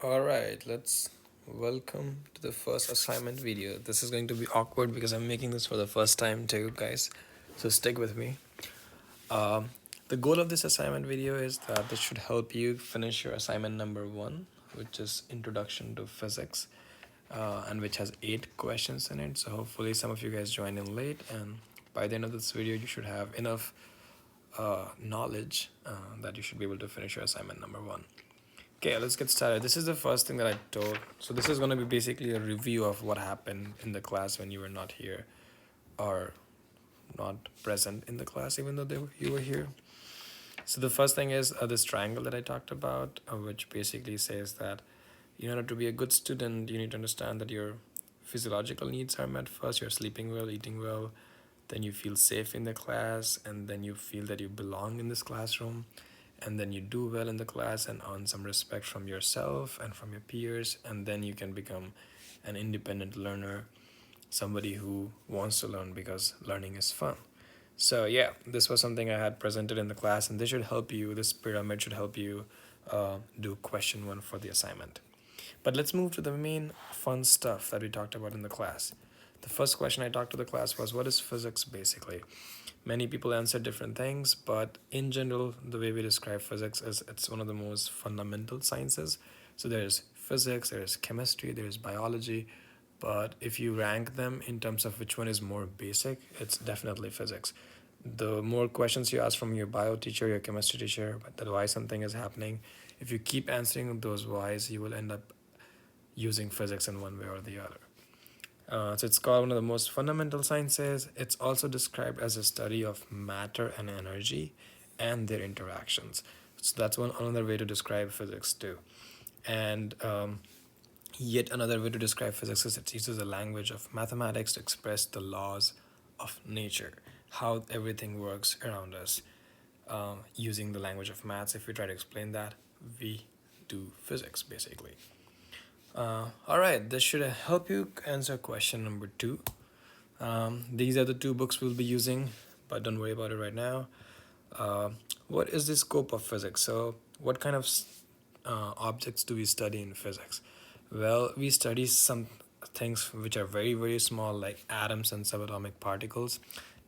All right, let's welcome to the first assignment video. This is going to be awkward because I'm making this for the first time too, guys. So stick with me. Um, the goal of this assignment video is that this should help you finish your assignment number one, which is Introduction to Physics, and which has 8 questions in it. So hopefully some of you guys joined in late, and by the end of this video, you should have enough knowledge that you should be able to finish your assignment number one. Okay, let's get started. This is the first thing that I told. So this is going to be basically a review of what happened in the class when you were not here or not present in the class, even though you were here. So the first thing is this triangle that I talked about, which basically says that in order to be a good student, you need to understand that your physiological needs are met first. You're sleeping well, eating well, then you feel safe in the class, and then you feel that you belong in this classroom, and then you do well in the class and earn some respect from yourself and from your peers, and then you can become an independent learner, somebody who wants to learn because learning is fun. So yeah, this was something I had presented in the class, and this should help you. This pyramid should help you do question one for the assignment. But let's move to the main fun stuff that we talked about in the class. The first question I talked to the class was, what is physics basically? Many people answer different things, but in general, the way we describe physics is it's one of the most fundamental sciences. So there's physics, there's chemistry, there's biology, but if you rank them in terms of which one is more basic, it's definitely physics. The more questions you ask from your bio teacher, your chemistry teacher, but that why something is happening, if you keep answering those whys, you will end up using physics in one way or the other. So it's called one of the most fundamental sciences. It's also described as a study of matter and energy and their interactions. So that's one another way to describe physics too. And yet another way to describe physics is it uses a language of mathematics to express the laws of nature, how everything works around us. Using the language of maths, if we try to explain that, we do physics basically. All right, this should help you answer question number two. These are the two books we'll be using, but don't worry about it right now. Uh, what is the scope of physics? So, what kind of objects do we study in physics? Well, we study some things which are very, very small, like atoms and subatomic particles,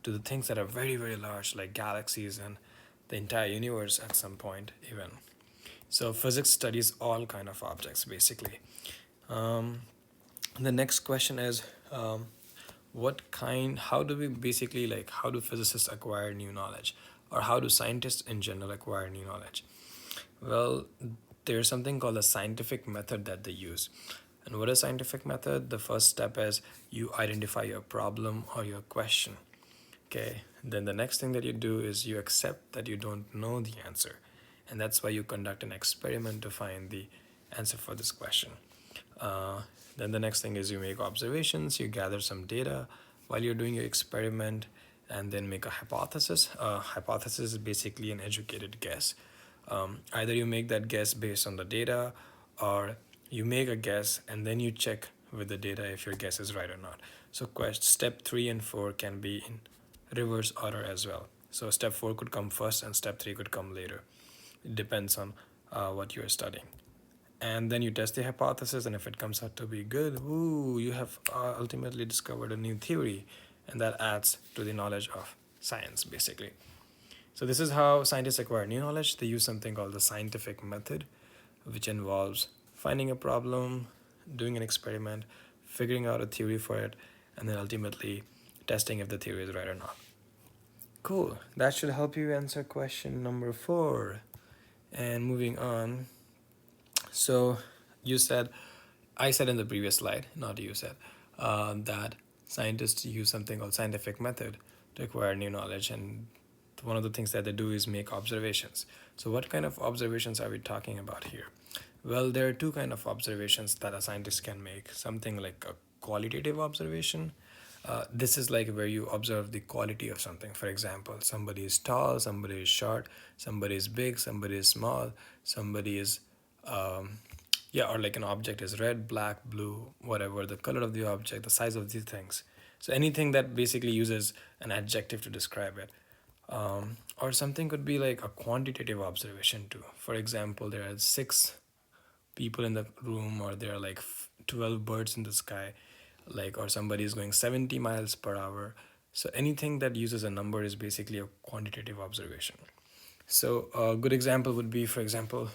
to the things that are very, very large, like galaxies and the entire universe at some point, even. So, physics studies all kind of objects, basically. Um, the next question is, how do we basically like, how do physicists acquire new knowledge? Or how do scientists in general acquire new knowledge? Well, there's something called a scientific method that they use. And what is scientific method? The first step is you identify your problem or your question. Okay. Then the next thing that you do is you accept that you don't know the answer. And that's why you conduct an experiment to find the answer for this question. Uh, then the next thing is you make observations, you gather some data while you're doing your experiment, and then make a hypothesis. A hypothesis is basically an educated guess. Either you make that guess based on the data, or you make a guess and then you check with the data if your guess is right or not. So step 3 and 4 can be in reverse order as well. So step 4 could come first and step 3 could come later. It depends on what you are studying. And then you test the hypothesis, and if it comes out to be good, ooh, you have ultimately discovered a new theory, and that adds to the knowledge of science, basically. So this is how scientists acquire new knowledge. They use something called the scientific method, which involves finding a problem, doing an experiment, figuring out a theory for it, and then ultimately testing if the theory is right or not. Cool. That should help you answer question number 4. And moving on. So you said, I said in the previous slide, not you said, that scientists use something called scientific method to acquire new knowledge, and one of the things that they do is make observations. So what kind of observations are we talking about here? Well, there are two kind of observations that a scientist can make. Something like a qualitative observation. This is like where you observe the quality of something. For example, somebody is tall, somebody is short, somebody is big, somebody is small, somebody is um, yeah, or like an object is red, black, blue, whatever, the color of the object, the size of these things. So anything that basically uses an adjective to describe it. Or something could be like a quantitative observation too. For example, there are 6 people in the room, or there are like 12 birds in the sky, like, or somebody is going 70 miles per hour. So anything that uses a number is basically a quantitative observation. So a good example would be, for example,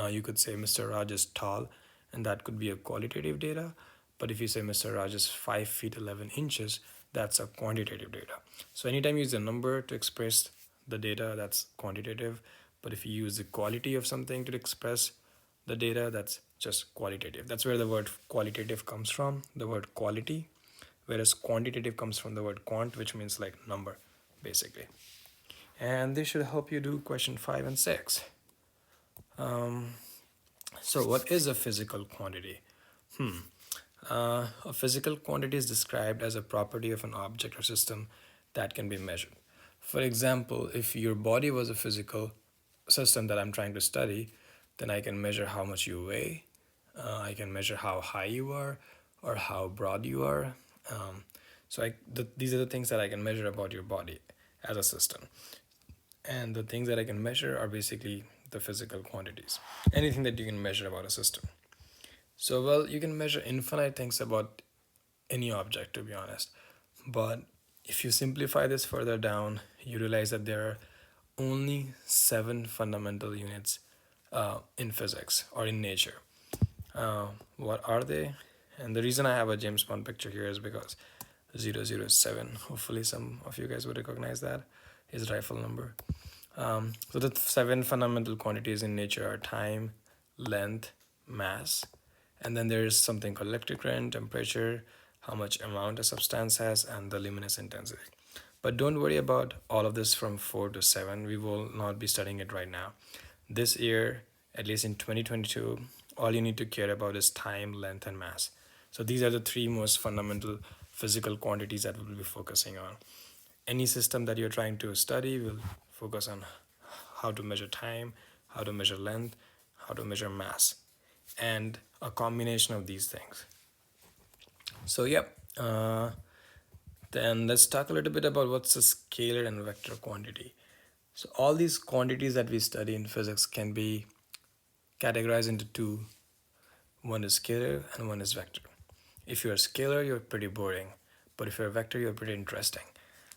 you could say Mr. Raj is tall, and that could be a qualitative data. But if you say Mr. Raj is 5 feet 11 inches, that's a quantitative data. So anytime you use a number to express the data, that's quantitative. But if you use the quality of something to express the data, that's just qualitative. That's where the word qualitative comes from, the word quality, whereas quantitative comes from the word quant, which means like number, basically. And this should help you do question 5 and 6. So what is a physical quantity? A physical quantity is described as a property of an object or system that can be measured. For example, if your body was a physical system that I'm trying to study, then I can measure how much you weigh, I can measure how high you are, or how broad you are. These are the things that I can measure about your body as a system. And the things that I can measure are basically the physical quantities. Anything that you can measure about a system. So, well, you can measure infinite things about any object, to be honest. But if you simplify this further down, you realize that there are only 7 fundamental units in physics or in nature. What are they? And the reason I have a James Bond picture here is because 007, hopefully some of you guys would recognize that, his rifle number. So the 7 fundamental quantities in nature are time, length, mass, and then there is something called electric current, temperature, how much amount a substance has, and the luminous intensity. But don't worry about all of this from 4 to 7. We will not be studying it right now. This year, at least in 2022, all you need to care about is time, length, and mass. So these are the 3 most fundamental physical quantities that we'll be focusing on. Any system that you're trying to study will focus on how to measure time, how to measure length, how to measure mass, and a combination of these things. So then let's talk a little bit about what's a scalar and vector quantity. So all these quantities that we study in physics can be categorized into 2. One is scalar and one is vector. If you're a scalar, you're pretty boring, but if you're a vector, you're pretty interesting.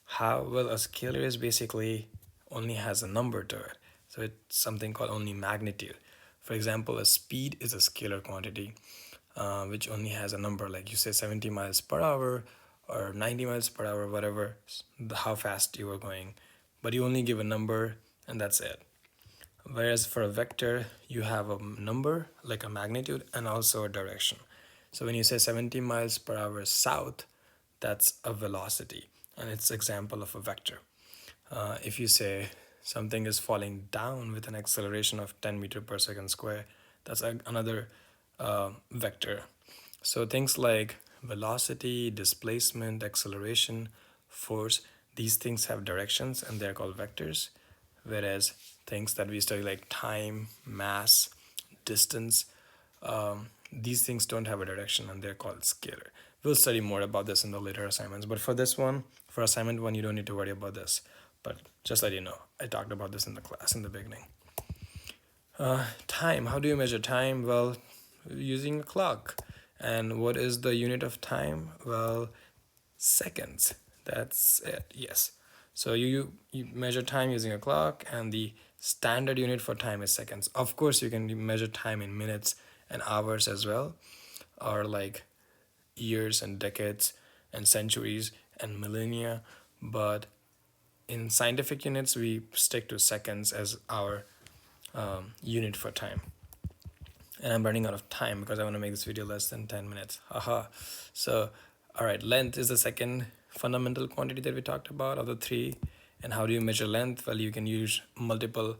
How? Well, a scalar is basically only has a number to it. So it's something called only magnitude. For example, a speed is a scalar quantity, which only has a number, like you say 70 miles per hour or 90 miles per hour, whatever, how fast you are going. But you only give a number and that's it. Whereas for a vector, you have a number, like a magnitude, and also a direction. So when you say 70 miles per hour south, that's a velocity, and it's example of a vector. If you say something is falling down with an acceleration of 10 meter per second square, that's another vector. So things like velocity, displacement, acceleration, force, these things have directions and they're called vectors. Whereas things that we study like time, mass, distance, these things don't have a direction and they're called scalar. We'll study more about this in the later assignments, but for this one, for assignment 1, you don't need to worry about this. But just let you know, I talked about this in the class in the beginning. Time, how do you measure time? Well, using a clock. And what is the unit of time? Well, seconds. That's it, yes. So you measure time using a clock, and the standard unit for time is seconds. Of course, you can measure time in minutes and hours as well, or like years and decades and centuries and millennia. But in scientific units, we stick to seconds as our unit for time. And I'm running out of time because I want to make this video less than 10 minutes. Haha. So, all right, length is the second fundamental quantity that we talked about of the 3. And how do you measure length? Well, you can use multiple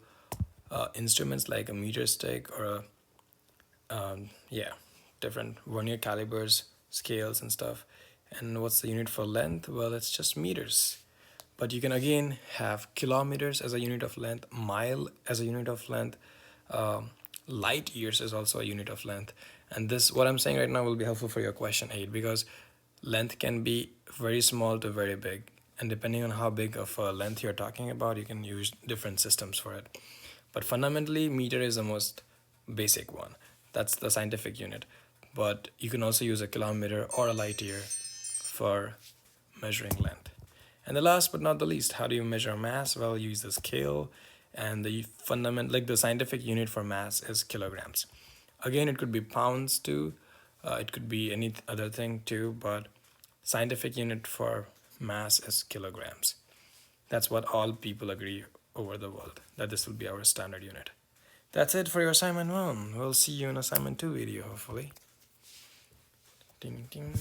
instruments like a meter stick or different vernier calibers, scales and stuff. And what's the unit for length? Well, it's just meters. But you can again have kilometers as a unit of length, mile as a unit of length, light years is also a unit of length. And this, what I'm saying right now, will be helpful for your question 8, because length can be very small to very big. And depending on how big of a length you're talking about, you can use different systems for it. But fundamentally, meter is the most basic one. That's the scientific unit. But you can also use a kilometer or a light year for measuring length. And the last but not the least, how do you measure mass? Well, you use the scale, and the fundamental, like the scientific unit for mass is kilograms. Again, it could be pounds too, it could be any other thing too, but scientific unit for mass is kilograms. That's what all people agree over the world, that this will be our standard unit. That's it for your assignment 1. We'll see you in assignment 2 video, hopefully. Ding, ding.